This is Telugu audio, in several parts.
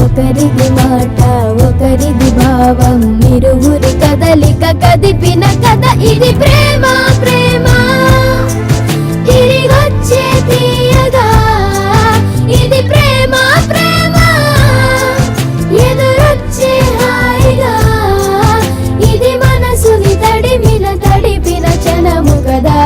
ఒకరిది మాట ఒకరిది భావం ఇరువురి కదలిక కదిపిన కథ ఇది ప్రేమ ప్రేమ తిరిగొచ్చే తీయగా ఇది ప్రేమ ప్రేమ ఎదురొచ్చే హాయిగా ఇది మనసుని తడిపిన క్షణము కదా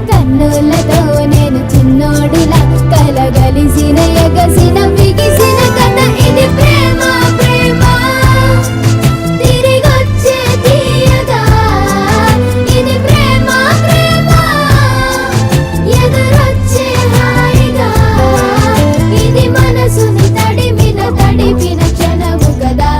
కన్నులతో నేను చిన్నోడిలా కలగలిసిన ఎగసిన బిగిసిన కథ ఇది ప్రేమ ప్రేమ తిరిగొచ్చే తీయగా ఇది ప్రేమ ప్రేమ ఎదురొచ్చే హాయిగా ఇది మనసుని తడిపిన క్షణము కదా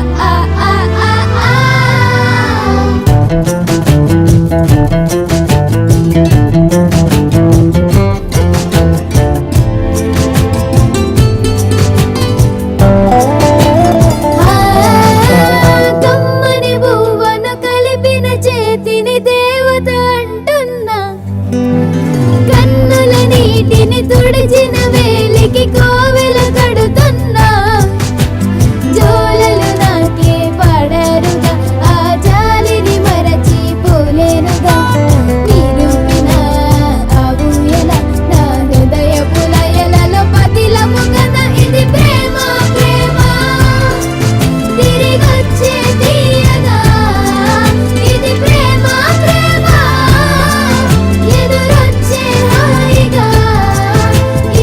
కన్నుల నీటిని తుడిచిన వేలికి కోవెల కడుతున్నా జోలలు నాకే పడరుగా ఆ జాలిని మరచి పోలేనుగా నిరూపిన ఆ ఊయల నా హృదయ పులయలలో పతిలము కదా ఇది ప్రేమ ప్రేమ తిరిగొచ్చే తీయగా ఇది ప్రేమ ప్రేమ ఎదురొచ్చే హాయిగా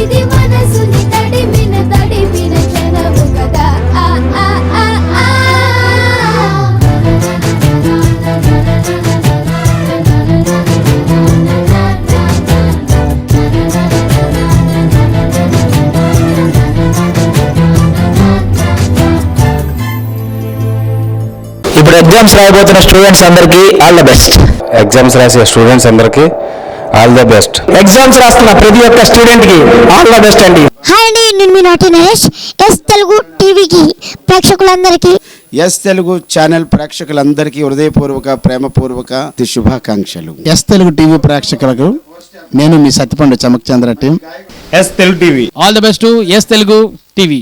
ఇది మనసుని తడిపిన క్షణము కదా ఇప్పుడు ఎగ్జామ్స్ రాయబోతున్న స్టూడెంట్స్ అందరికీ ఆల్ ద బెస్ట్. ఎగ్జామ్స్ రాసే స్టూడెంట్స్ అందరికీ ఆల్ ద బెస్ట్. ఎగ్జామ్స్ రాస్తున్న ప్రతి ఒక్క స్టూడెంట్ కి ఆల్ ద బెస్ట్ అండి. హాయ్ అండి, నేను మీ నాటి నరేష్. ఎస్ తెలుగు టీవీకి ప్రేక్షకులందరికీ, ఎస్ తెలుగు ఛానల్ ప్రేక్షకులందరికీ హృదయపూర్వక ప్రేమపూర్వక శుభాకాంక్షలు. ఎస్ తెలుగు టీవీ ప్రేక్షకులకు నేను మీ Satyapandu Chammak Chandra team S Telugu TV all the best to S Telugu TV.